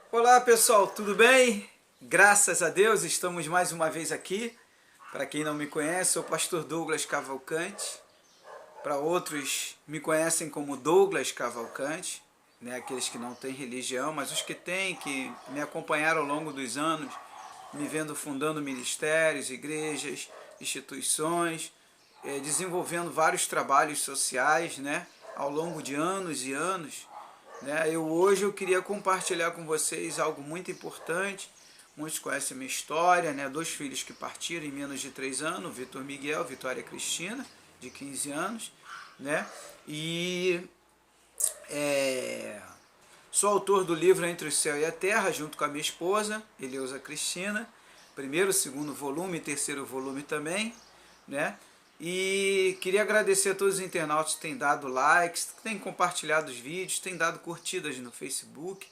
Olá pessoal, tudo bem? Graças a Deus estamos mais uma vez aqui. Para quem não me conhece, sou o pastor Douglas Cavalcante. Para outros me conhecem como Douglas Cavalcante, né? Aqueles que não têm religião, mas os que têm, que me acompanharam ao longo dos anos, me vendo fundando ministérios, igrejas, instituições, desenvolvendo vários trabalhos sociais, né? Ao longo de anos e anos. Hoje eu queria compartilhar com vocês algo muito importante. Muitos conhecem a minha história, né? 2 filhos que partiram em menos de 3 anos, Vitor Miguel, Vitória Cristina, de 15 anos, né? E sou autor do livro Entre o Céu e a Terra, junto com a minha esposa, Eleusa Cristina, primeiro, segundo volume e terceiro volume também, né? E queria agradecer a todos os internautas que têm dado likes, que têm compartilhado os vídeos, têm dado curtidas no Facebook,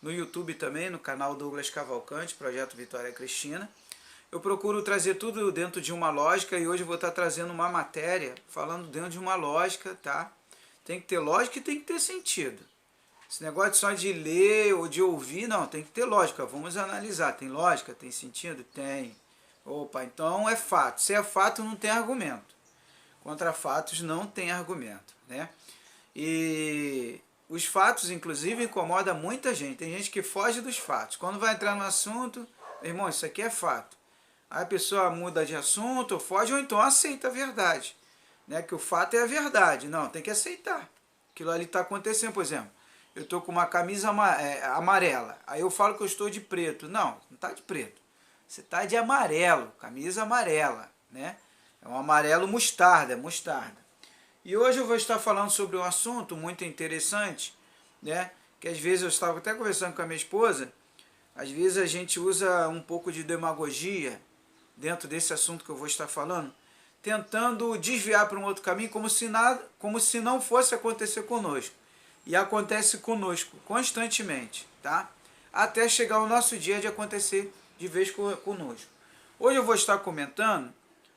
no YouTube também, no canal Douglas Cavalcante, Projeto Vitória Cristina. Eu procuro trazer tudo dentro de uma lógica e hoje eu vou estar trazendo uma matéria falando dentro de uma lógica, tá? Tem que ter lógica e tem que ter sentido. Esse negócio só de ler ou de ouvir, não, tem que ter lógica. Vamos analisar, tem lógica, tem sentido? Tem. Opa, então é fato. Se é fato, não tem argumento. Contra fatos não tem argumento, né? E os fatos, inclusive, incomodam muita gente. Tem gente que foge dos fatos. Quando vai entrar no assunto, irmão, isso aqui é fato. Aí a pessoa muda de assunto, ou foge, ou então aceita a verdade. Né? Que o fato é a verdade. Não, tem que aceitar. Aquilo ali está acontecendo, por exemplo. Eu estou com uma camisa amarela. Aí eu falo que eu estou de preto. Não, não está de preto. Você está de amarelo, camisa amarela, né? É um amarelo mostarda, mostarda. E hoje eu vou estar falando sobre um assunto muito interessante, né? Que às vezes eu estava até conversando com a minha esposa, às vezes a gente usa um pouco de demagogia dentro desse assunto que eu vou estar falando, tentando desviar para um outro caminho como se não fosse acontecer conosco. E acontece conosco constantemente, tá? Até chegar o nosso dia de acontecer de vez conosco. Hoje eu vou estar comentando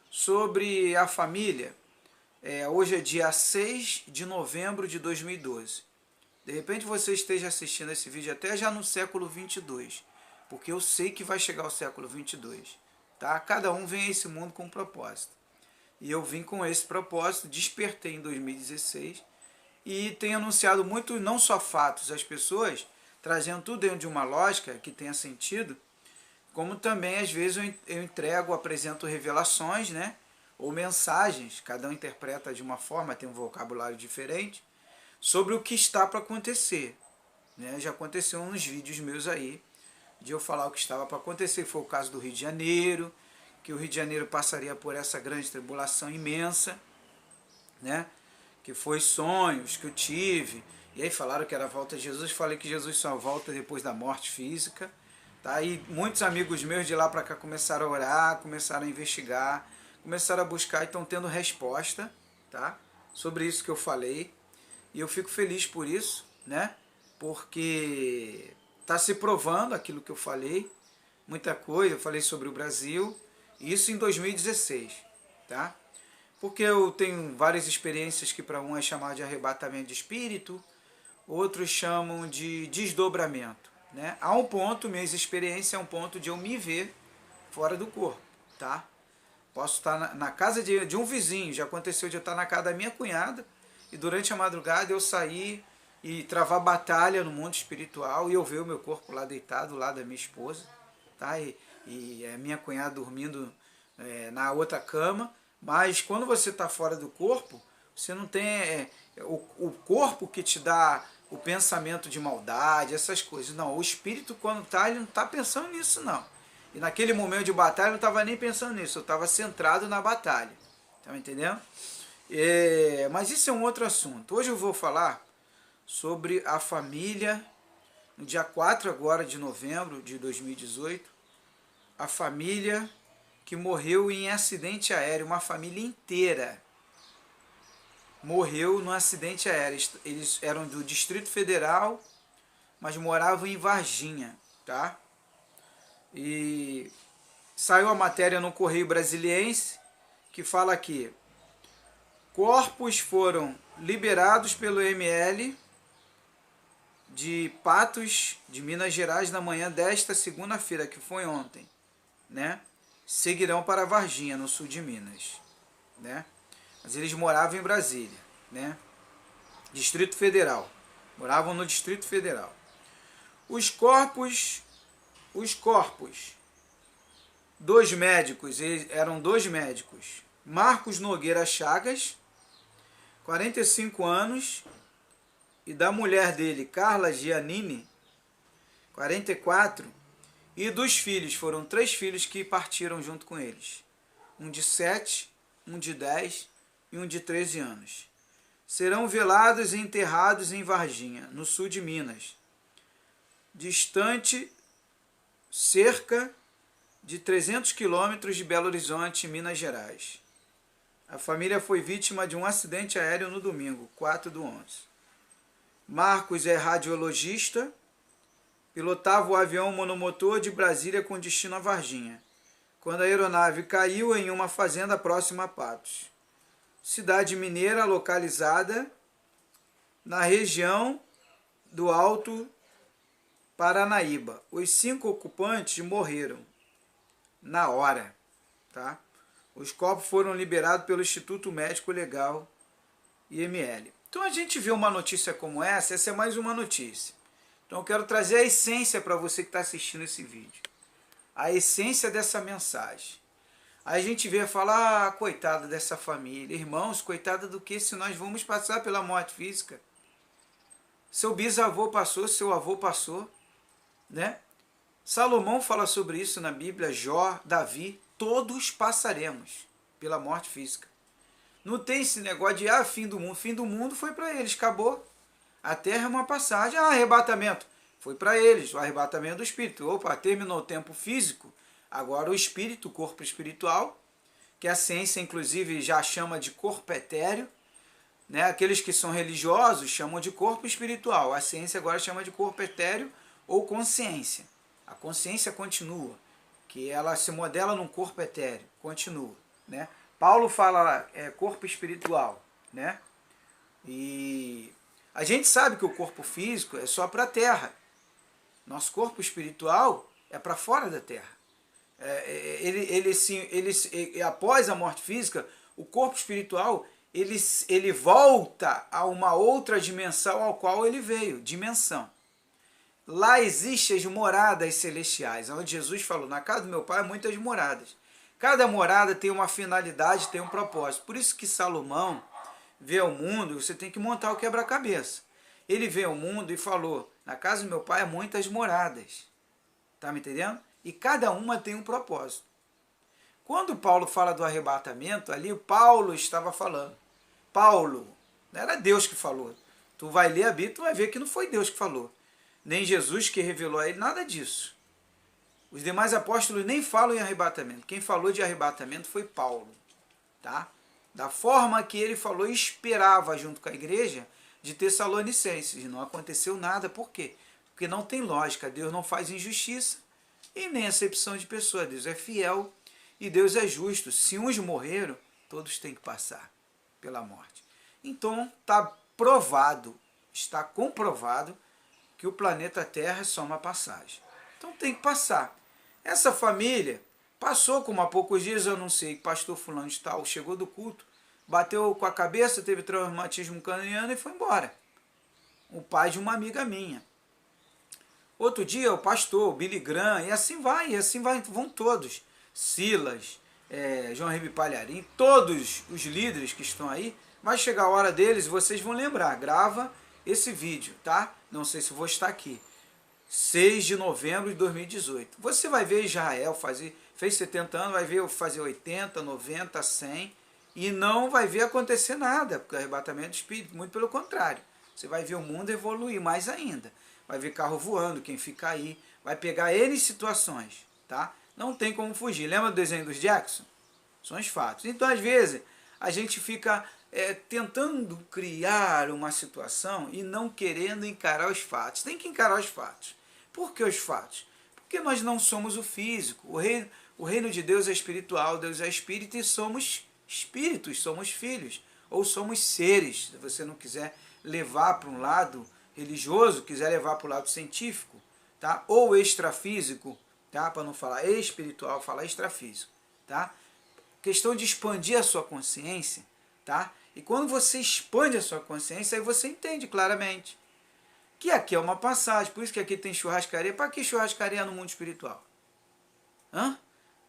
sobre a família. Hoje é dia 6 de novembro de 2012. De repente você esteja assistindo esse vídeo até já no século 22, porque eu sei que vai chegar o século 22. Tá? Cada um vem a esse mundo com um propósito. E eu vim com esse propósito, despertei em 2016 e tenho anunciado muito, não só fatos às pessoas, trazendo tudo dentro de uma lógica que tenha sentido, como também às vezes eu entrego, apresento revelações, né? Ou mensagens, cada um interpreta de uma forma, tem um vocabulário diferente, sobre o que está para acontecer. Né? Já aconteceu uns vídeos meus aí, de eu falar o que estava para acontecer, foi o caso do Rio de Janeiro, que o Rio de Janeiro passaria por essa grande tribulação imensa, né? Que foi sonhos que eu tive, e aí falaram que era a volta de Jesus, falei que Jesus só volta depois da morte física, tá? E muitos amigos meus de lá para cá começaram a orar, começaram a investigar, começaram a buscar e estão tendo resposta, tá? Sobre isso que eu falei, e eu fico feliz por isso, né? Porque está se provando aquilo que eu falei, muita coisa, eu falei sobre o Brasil, isso em 2016, tá? Porque eu tenho várias experiências que para um é chamado de arrebatamento de espírito, outros chamam de desdobramento. Né? Há um ponto, minhas experiências é um ponto de eu me ver fora do corpo. Tá? Posso estar na casa de um vizinho, já aconteceu de eu estar na casa da minha cunhada, e durante a madrugada eu sair e travar batalha no mundo espiritual, e eu ver o meu corpo lá deitado, lá da minha esposa, tá? E a minha cunhada dormindo na outra cama. Mas quando você está fora do corpo, você não tem o corpo que te dá o pensamento de maldade, essas coisas. Não, o espírito quando está, ele não está pensando nisso não. E naquele momento de batalha eu não estava nem pensando nisso, eu estava centrado na batalha. Tá me entendendo? Mas isso é um outro assunto. Hoje eu vou falar sobre a família, no dia 4 agora de novembro de 2018, a família que morreu em acidente aéreo, uma família inteira morreu num acidente aéreo. Eles eram do Distrito Federal, mas moravam em Varginha, tá? E saiu a matéria no Correio Brasiliense, que fala aqui: corpos foram liberados pelo ML de Patos, de Minas Gerais, na manhã desta segunda-feira, que foi ontem, né? Seguirão para Varginha, no sul de Minas, né? Mas eles moravam em Brasília, né? Distrito Federal. Moravam no Distrito Federal. Os corpos, dois médicos, eram dois médicos. Marcos Nogueira Chagas, 45 anos, e da mulher dele, Carla Giannini, 44, e dos filhos, foram 3 filhos que partiram junto com eles. Um de 7, um de 10 e um de 13 anos. Serão velados e enterrados em Varginha, no sul de Minas, distante cerca de 300 quilômetros de Belo Horizonte, Minas Gerais. A família foi vítima de um acidente aéreo no domingo, 4/11. Marcos é radiologista, pilotava o avião monomotor de Brasília com destino a Varginha, quando a aeronave caiu em uma fazenda próxima a Patos, cidade mineira localizada na região do Alto Paranaíba. Os 5 ocupantes morreram na hora, tá? Os corpos foram liberados pelo Instituto Médico Legal, IML. Então a gente vê uma notícia como essa é mais uma notícia. Então eu quero trazer a essência para você que está assistindo esse vídeo. A essência dessa mensagem. Aí a gente vê falar, ah, coitada dessa família. Irmãos, coitada do que se nós vamos passar pela morte física? Seu bisavô passou, seu avô passou, né? Salomão fala sobre isso na Bíblia, Jó, Davi, todos passaremos pela morte física. Não tem esse negócio de, fim do mundo. Fim do mundo foi para eles, acabou. A terra é uma passagem. Arrebatamento. Foi para eles, o arrebatamento do espírito. Opa, terminou o tempo físico, agora o espírito, o corpo espiritual, que a ciência inclusive já chama de corpo etéreo, né? Aqueles que são religiosos chamam de corpo espiritual. A ciência agora chama de corpo etéreo ou consciência. A consciência continua, que ela se modela num corpo etéreo, continua, né? Paulo fala corpo espiritual, né? E a gente sabe que o corpo físico é só para a terra. Nosso corpo espiritual é para fora da terra. Após a morte física, o corpo espiritual ele volta a uma outra dimensão ao qual ele veio, dimensão. Lá existem as moradas celestiais, onde Jesus falou, na casa do meu pai há muitas moradas. Cada morada tem uma finalidade, tem um propósito. Por isso que Salomão vê o mundo, você tem que montar o quebra-cabeça. Ele vê o mundo e falou, na casa do meu pai há muitas moradas. Tá me entendendo? E cada uma tem um propósito. Quando Paulo fala do arrebatamento, ali Paulo estava falando. Paulo, não era Deus que falou. Tu vai ler a Bíblia, tu vai ver que não foi Deus que falou. Nem Jesus que revelou a ele, nada disso. Os demais apóstolos nem falam em arrebatamento. Quem falou de arrebatamento foi Paulo. Tá? Da forma que ele falou e esperava junto com a igreja de Tessalonicenses. E não aconteceu nada. Por quê? Porque não tem lógica. Deus não faz injustiça e nem acepção de pessoa. Deus é fiel e Deus é justo. Se uns morreram, todos têm que passar pela morte. Então está provado, está comprovado que o planeta Terra é só uma passagem. Então tem que passar. Essa família passou, como há poucos dias eu anunciei que pastor fulano de tal chegou do culto, bateu com a cabeça, teve traumatismo craniano e foi embora. O pai de uma amiga minha. Outro dia o pastor, o Billy Graham, e assim vão todos. Silas, João Ribe Palharim, todos os líderes que estão aí, vai chegar a hora deles e vocês vão lembrar, grava esse vídeo, tá? Não sei se vou estar aqui. 6 de novembro de 2018. Você vai ver Israel fez 70 anos, vai ver fazer 80, 90, 100 e não vai ver acontecer nada, porque o arrebatamento do espírito, muito pelo contrário. Você vai ver o mundo evoluir mais ainda. Vai ver carro voando, quem fica aí, vai pegar N situações, tá? Não tem como fugir. Lembra do desenho dos Jackson? São os fatos. Então, às vezes, a gente fica tentando criar uma situação e não querendo encarar os fatos. Tem que encarar os fatos. Por que os fatos? Porque nós não somos o físico. O reino de Deus é espiritual, Deus é espírito e somos espíritos, somos filhos, ou somos seres, se você não quiser levar para um lado religioso quiser levar para o lado científico, tá? Ou extrafísico, tá? Para não falar espiritual, falar extrafísico, tá? Questão de expandir a sua consciência, tá? E quando você expande a sua consciência, aí você entende claramente que aqui é uma passagem, por isso que aqui tem churrascaria. Para que churrascaria no mundo espiritual? Hã?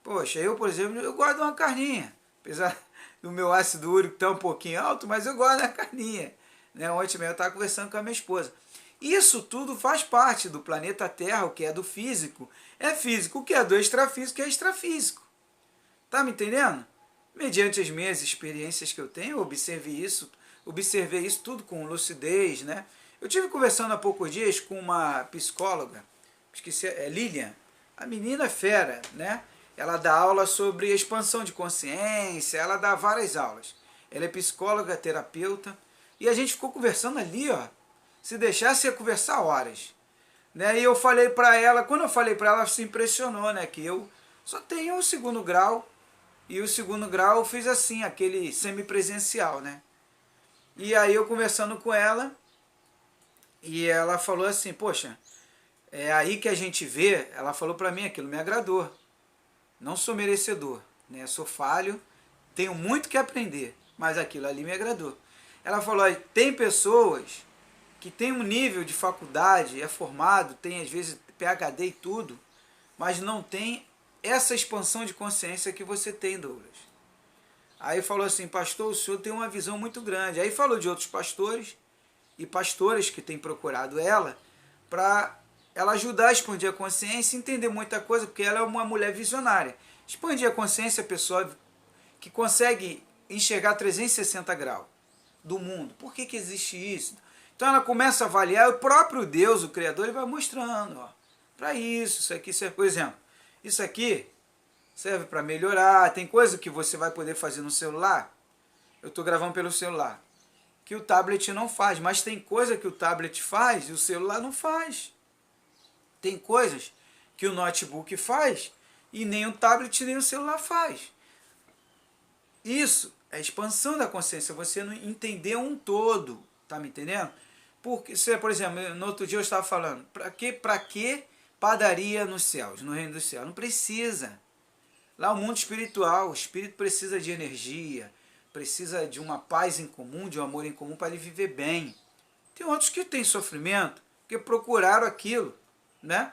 Poxa, eu, por exemplo, eu gosto de uma carninha, apesar do meu ácido úrico estar um pouquinho alto, mas eu gosto da carninha. Né? Ontem mesmo eu estava conversando com a minha esposa. Isso tudo faz parte do planeta Terra, o que é do físico é físico, o que é do extrafísico é extrafísico. Tá me entendendo? Mediante as minhas experiências que eu tenho, eu observei isso tudo com lucidez, né? Eu tive conversando há poucos dias com uma psicóloga, esqueci, é Lilian, a menina é fera, né? Ela dá aula sobre expansão de consciência, ela dá várias aulas. Ela é psicóloga, terapeuta, e a gente ficou conversando ali, ó. Se deixasse, ia conversar horas. Né? E eu falei para ela, quando eu falei para ela se impressionou, né? Que eu só tenho o segundo grau, e o segundo grau eu fiz assim, aquele semipresencial, né? E aí eu conversando com ela, e ela falou assim, poxa, é aí que a gente vê, ela falou para mim, aquilo me agradou. Não sou merecedor, né? Sou falho, tenho muito que aprender, mas aquilo ali me agradou. Ela falou, tem pessoas que têm um nível de faculdade, é formado, tem às vezes PhD e tudo, mas não tem essa expansão de consciência que você tem, Douglas. Aí falou assim, pastor, o senhor tem uma visão muito grande. Aí falou de outros pastores e pastoras que têm procurado ela para ela ajudar a expandir a consciência e entender muita coisa, porque ela é uma mulher visionária. Expandir a consciência, a pessoa que consegue enxergar 360 graus do mundo. Por que existe isso? Então ela começa a avaliar, o próprio Deus, o Criador, ele vai mostrando, ó, para isso aqui serve, por exemplo, isso aqui serve para melhorar, tem coisa que você vai poder fazer no celular, eu estou gravando pelo celular, que o tablet não faz, mas tem coisa que o tablet faz e o celular não faz. Tem coisas que o notebook faz e nem o tablet nem o celular faz. Isso é expansão da consciência, você não entender um todo, tá me entendendo? Porque, por exemplo, no outro dia eu estava falando, para que padaria nos céus, no reino dos céus? Não precisa. Lá é o mundo espiritual, o espírito precisa de energia, precisa de uma paz em comum, de um amor em comum para ele viver bem. Tem outros que têm sofrimento, porque procuraram aquilo, né?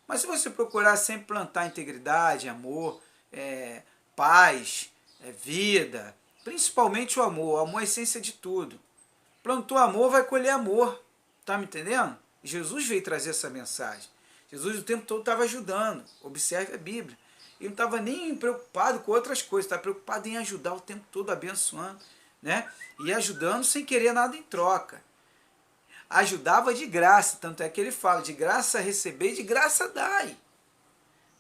Mas se você procurar sempre plantar integridade, amor, paz, vida, principalmente o amor é a essência de tudo. Plantou amor, vai colher amor, tá me entendendo? Jesus veio trazer essa mensagem. Jesus o tempo todo estava ajudando, observe a Bíblia. Ele não estava nem preocupado com outras coisas, estava preocupado em ajudar o tempo todo, abençoando, né? E ajudando sem querer nada em troca. Ajudava de graça, tanto é que ele fala, de graça receber, de graça dai.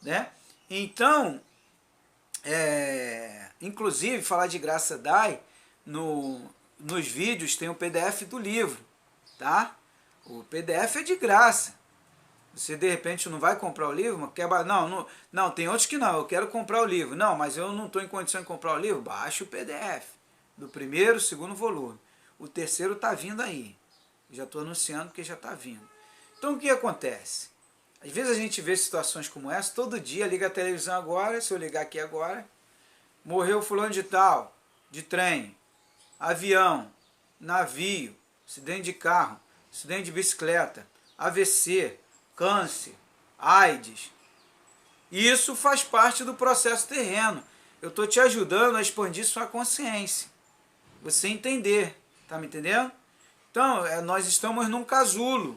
Né? Então, inclusive, falar de graça dai, nos vídeos tem o PDF do livro, tá? O PDF é de graça. Você de repente não vai comprar o livro, mas quer... não, tem outros que não, eu quero comprar o livro. Não, mas eu não estou em condição de comprar o livro. Baixa o PDF do primeiro, segundo volume. O terceiro está vindo aí. Já estou anunciando porque já está vindo. Então o que acontece? Às vezes a gente vê situações como essa, todo dia, liga a televisão agora, se eu ligar aqui agora, morreu fulano de tal, de trem, avião, navio, acidente de carro, acidente de bicicleta, AVC, câncer, AIDS. Isso faz parte do processo terreno. Eu estou te ajudando a expandir sua consciência. Você entender. Tá me entendendo? Então, nós estamos num casulo.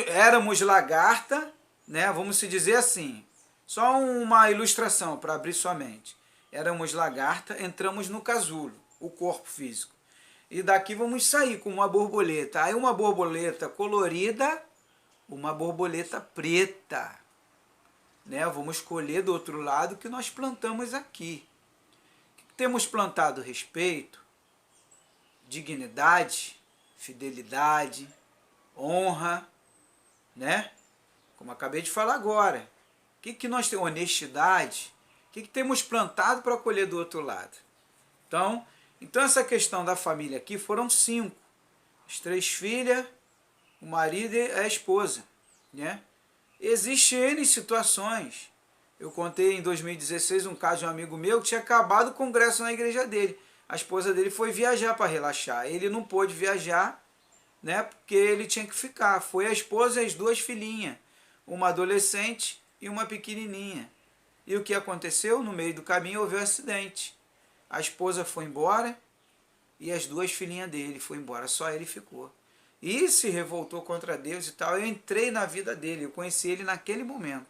Éramos lagarta, né? Vamos se dizer assim. Só uma ilustração para abrir sua mente. Éramos lagarta, entramos no casulo, o corpo físico. E daqui vamos sair com uma borboleta. Aí uma borboleta colorida, uma borboleta preta. Né? Vamos escolher do outro lado que nós plantamos aqui. Temos plantado respeito, dignidade, fidelidade, honra, né? Como acabei de falar agora. O que nós temos? Honestidade. O que temos plantado para colher do outro lado? Então essa questão da família aqui foram 5. as 3 filhas, o marido e a esposa, né? Existem N situações. Eu contei em 2016 um caso de um amigo meu que tinha acabado o congresso na igreja dele. A esposa dele foi viajar para relaxar. Ele não pôde viajar, né? Porque ele tinha que ficar. Foi a esposa e as 2 filhinhas, uma adolescente e uma pequenininha. E o que aconteceu? No meio do caminho houve um acidente. A esposa foi embora e as 2 filhinhas dele foram embora. Só ele ficou. E se revoltou contra Deus e tal. Eu entrei na vida dele, eu conheci ele naquele momento.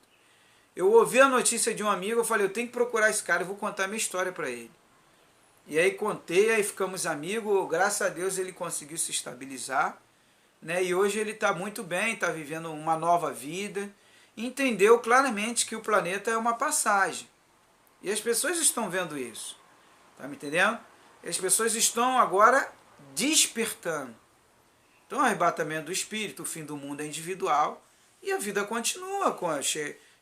Eu ouvi a notícia de um amigo, eu falei, eu tenho que procurar esse cara, eu vou contar minha história para ele. E aí contei, aí ficamos amigos, graças a Deus ele conseguiu se estabilizar, né? E hoje ele está muito bem, está vivendo uma nova vida, entendeu claramente que o planeta é uma passagem. E as pessoas estão vendo isso, tá me entendendo? E as pessoas estão agora despertando. Então, o arrebatamento do espírito, o fim do mundo é individual e a vida continua.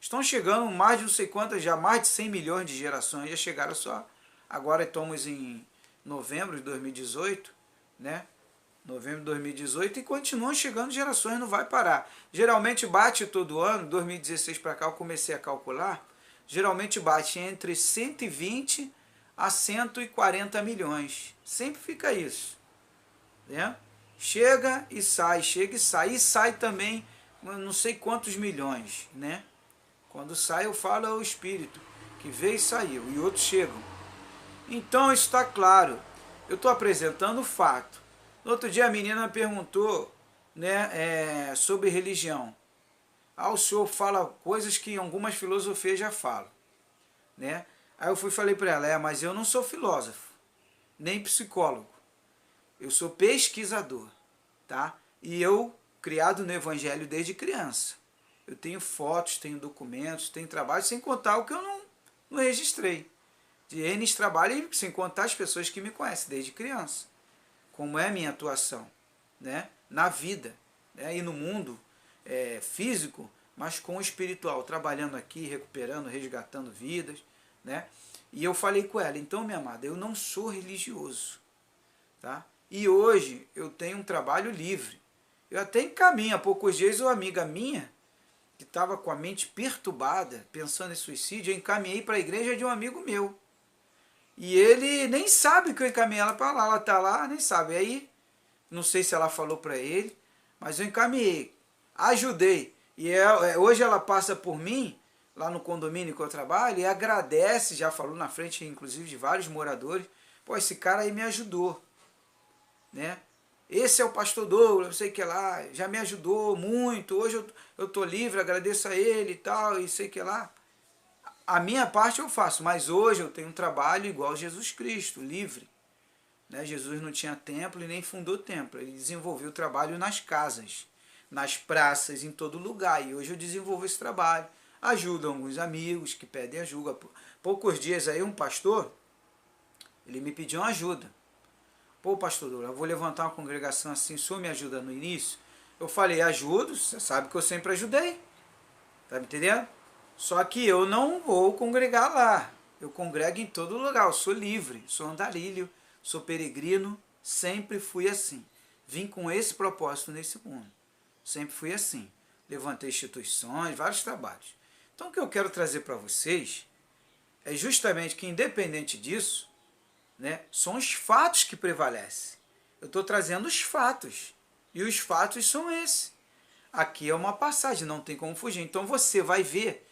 Estão chegando mais de não sei quantas, já mais de 100 milhões de gerações, já chegaram só. Agora estamos em novembro de 2018, né? Novembro de 2018 e continuam chegando gerações, não vai parar. Geralmente bate todo ano, 2016 para cá eu comecei a calcular, geralmente bate entre 120 a 140 milhões. Sempre fica isso, né? Chega e sai, e sai também não sei quantos milhões, né? Quando sai eu falo é o espírito, que veio e saiu, e outros chegam. Então está claro, eu estou apresentando o fato. No outro dia a menina me perguntou, né, sobre religião. Ah, o senhor fala coisas que em algumas filosofias já falam, né? Aí eu falei para ela, mas eu não sou filósofo, nem psicólogo. Eu sou pesquisador, tá? E eu, criado no Evangelho desde criança. Eu tenho fotos, tenho documentos, tenho trabalho, sem contar o que eu não registrei. De N trabalho, sem contar as pessoas que me conhecem desde criança. Como é a minha atuação, né? Na vida, né? E no mundo físico, mas com o espiritual, trabalhando aqui, recuperando, resgatando vidas, né? E eu falei com ela, então, minha amada, eu não sou religioso, tá? E hoje eu tenho um trabalho livre. Eu até encaminho, há poucos dias uma amiga minha, que estava com a mente perturbada, pensando em suicídio, eu encaminhei para a igreja de um amigo meu. E ele nem sabe que eu encaminhei ela para lá, ela está lá, nem sabe. Aí, não sei se ela falou para ele, mas eu encaminhei, ajudei. E hoje ela passa por mim, lá no condomínio que eu trabalho, e agradece, já falou na frente, inclusive, de vários moradores, pô, esse cara aí me ajudou, né? Esse é o pastor Douglas, não sei o que lá, já me ajudou muito, hoje eu estou livre, agradeço a ele e tal, e sei que lá. A minha parte eu faço, mas hoje eu tenho um trabalho igual Jesus Cristo, livre. Né? Jesus não tinha templo e nem fundou templo, ele desenvolveu o trabalho nas casas, nas praças, em todo lugar, e hoje eu desenvolvo esse trabalho. Ajudo alguns amigos que pedem ajuda. Poucos dias aí um pastor, ele me pediu uma ajuda. Pô, pastor Douglas, eu vou levantar uma congregação assim, o senhor me ajuda no início? Eu falei, ajudo, você sabe que eu sempre ajudei. Tá me entendendo? Só que eu não vou congregar lá. Eu congrego em todo lugar, eu sou livre, sou andarilho, sou peregrino, sempre fui assim. Vim com esse propósito nesse mundo. Sempre fui assim. Levantei instituições, vários trabalhos. Então o que eu quero trazer para vocês é justamente que, independente disso, né, são os fatos que prevalecem. Eu estou trazendo os fatos. E os fatos são esses. Aqui é uma passagem, não tem como fugir. Então você vai ver,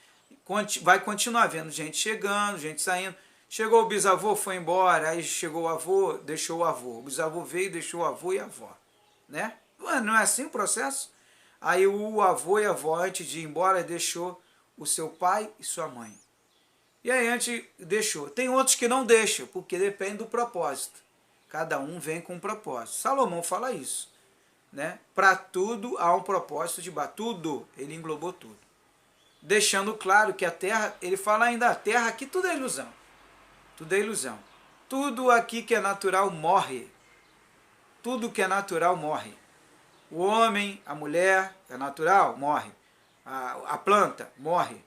vai continuar vendo gente chegando, gente saindo. Chegou o bisavô, foi embora, aí chegou o avô, deixou o avô. O bisavô veio, deixou o avô e a avó. Né? Não é assim o processo? Aí o avô e a avó, antes de ir embora, deixou o seu pai e sua mãe. E aí antes deixou. Tem outros que não deixam, porque depende do propósito. Cada um vem com um propósito. Salomão fala isso. Né? Para tudo há um propósito de tudo, ele englobou tudo. Deixando claro que a terra, ele fala ainda, a terra aqui tudo é ilusão. Tudo é ilusão. Tudo aqui que é natural morre. Tudo que é natural morre. O homem, a mulher, é natural, morre. A planta, morre.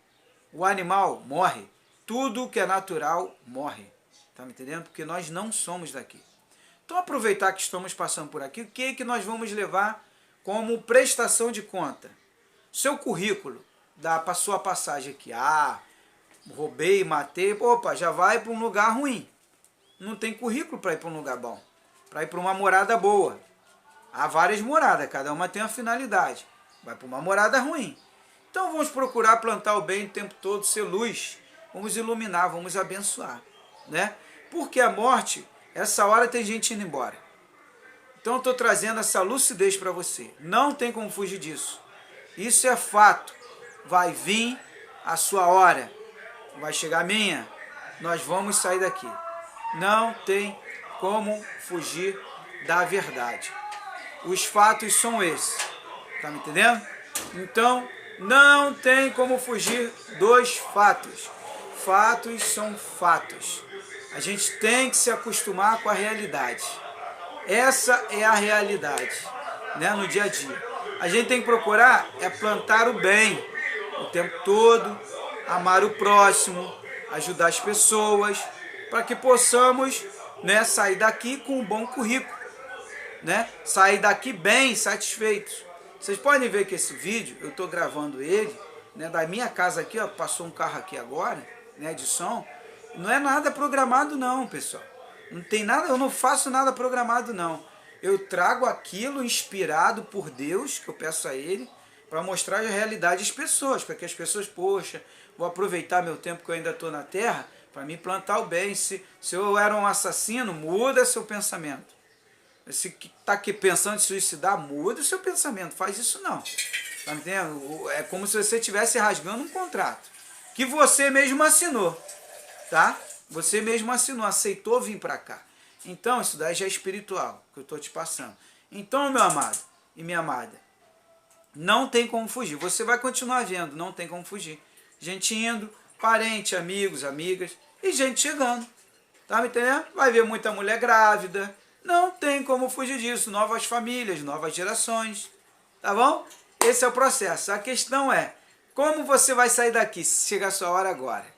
O animal, morre. Tudo que é natural, morre. Tá me entendendo? Porque nós não somos daqui. Então, aproveitar que estamos passando por aqui, o que é que nós vamos levar como prestação de conta? Seu currículo para sua passagem aqui. Ah, roubei, matei, opa, já vai para um lugar ruim. Não tem currículo para ir para um lugar bom, para ir para uma morada boa. Há várias moradas, cada uma tem uma finalidade. Vai para uma morada ruim. Então vamos procurar plantar o bem o tempo todo, ser luz. Vamos iluminar, vamos abençoar, né? Porque a morte, essa hora tem gente indo embora. Então eu estou trazendo essa lucidez para você. Não tem como fugir disso. Isso é fato. Vai vir a sua hora. Vai chegar a minha. Nós vamos sair daqui. Não tem como fugir da verdade. Os fatos são esses. Tá me entendendo? Então, não tem como fugir dos fatos. Fatos são fatos. A gente tem que se acostumar com a realidade. Essa é a realidade, né, no dia a dia. A gente tem que procurar plantar o bem o tempo todo, amar o próximo, ajudar as pessoas, para que possamos, né, sair daqui com um bom currículo, né, sair daqui bem satisfeitos. Vocês podem ver que esse vídeo, eu estou gravando ele, né, da minha casa aqui, ó, passou um carro aqui agora, né, de som. Não é nada programado não, pessoal. Não tem nada, eu não faço nada programado não. Eu trago aquilo inspirado por Deus, que eu peço a Ele, para mostrar a realidade às pessoas, para que as pessoas, poxa, vou aproveitar meu tempo que eu ainda estou na Terra, para me plantar o bem. Se eu era um assassino, muda seu pensamento. Se está aqui pensando em suicidar, muda o seu pensamento, faz isso não. Tá entendendo? É como se você estivesse rasgando um contrato, que você mesmo assinou, tá? Você mesmo assinou, aceitou vir para cá. Então, isso daí já é espiritual, que eu estou te passando. Então, meu amado e minha amada, não tem como fugir. Você vai continuar vendo, não tem como fugir. Gente indo, parente, amigos, amigas, e gente chegando. Tá me entendendo? Vai ver muita mulher grávida. Não tem como fugir disso. Novas famílias, novas gerações. Tá bom? Esse é o processo. A questão é, como você vai sair daqui se chegar a sua hora agora?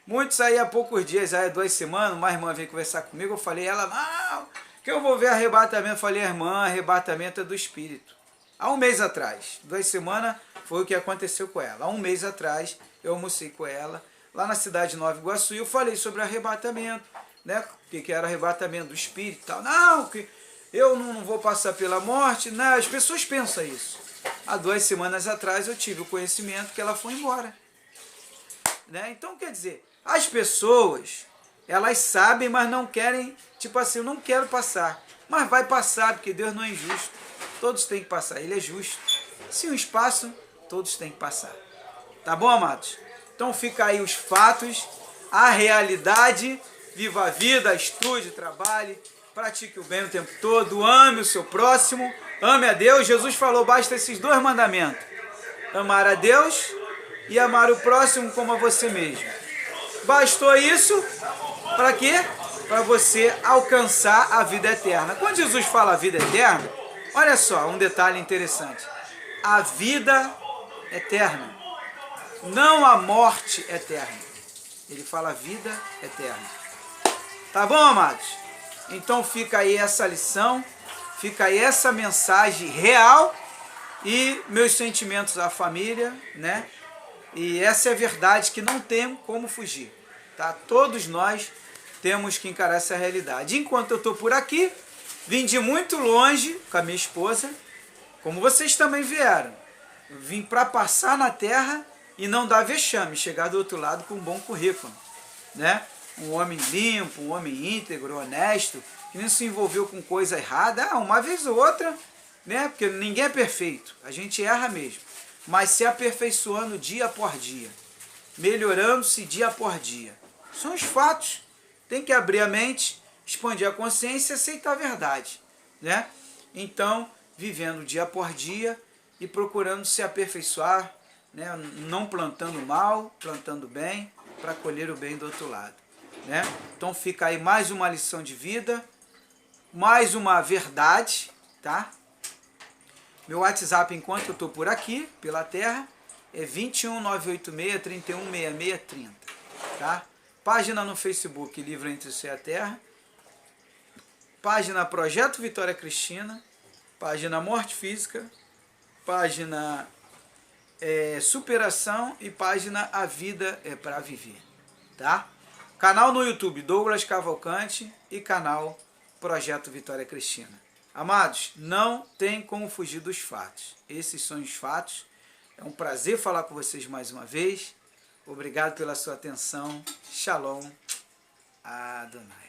Muitos aí há poucos dias, aí há 2 semanas, uma irmã veio conversar comigo, eu falei, ela, não, que eu vou ver arrebatamento. Eu falei, irmã, arrebatamento é do Espírito. Há um mês atrás, 2 semanas, foi o que aconteceu com ela. Há um mês atrás, eu almocei com ela, lá na cidade de Nova Iguaçu, e eu falei sobre arrebatamento, né? O que era arrebatamento do Espírito e tal. Não, que eu não vou passar pela morte. Não, as pessoas pensam isso. Há 2 semanas atrás, eu tive o conhecimento que ela foi embora. Né? Então, quer dizer, as pessoas, elas sabem, mas não querem, tipo assim, eu não quero passar. Mas vai passar, porque Deus não é injusto. Todos têm que passar, Ele é justo. Se um espaço, todos têm que passar. Tá bom, amados? Então fica aí os fatos, a realidade, viva a vida, estude, trabalhe, pratique o bem o tempo todo, ame o seu próximo, ame a Deus. Jesus falou, basta esses 2 mandamentos. Amar a Deus e amar o próximo como a você mesmo. Bastou isso, para quê? Para você alcançar a vida eterna. Quando Jesus fala vida eterna, olha só, um detalhe interessante. A vida eterna, não a morte eterna. Ele fala vida eterna. Tá bom, amados? Então fica aí essa lição, fica aí essa mensagem real e meus sentimentos à família, né? E essa é a verdade que não tem como fugir, tá? Todos nós temos que encarar essa realidade. Enquanto eu estou por aqui, vim de muito longe com a minha esposa, como vocês também vieram. Eu vim para passar na terra e não dar vexame, chegar do outro lado com um bom currículo, né? Um homem limpo, um homem íntegro, honesto, que não se envolveu com coisa errada, uma vez ou outra, né? Porque ninguém é perfeito, a gente erra mesmo. Mas se aperfeiçoando dia após dia, melhorando-se dia após dia. São os fatos. Tem que abrir a mente, expandir a consciência e aceitar a verdade, né? Então, vivendo dia após dia e procurando se aperfeiçoar, né? Não plantando mal, plantando bem, para colher o bem do outro lado, né? Então fica aí mais uma lição de vida, mais uma verdade, tá? Meu WhatsApp, enquanto eu estou por aqui, pela terra, é 21 986 31 66 30, tá? Página no Facebook, Livro Entre o Céu e a Terra. página Projeto Vitória Cristina, página Morte Física, página Superação e página A Vida é para Viver, tá? Canal no YouTube Douglas Cavalcante e canal Projeto Vitória Cristina. Amados, não tem como fugir dos fatos. Esses são os fatos. É um prazer falar com vocês mais uma vez. Obrigado pela sua atenção. Shalom Adonai.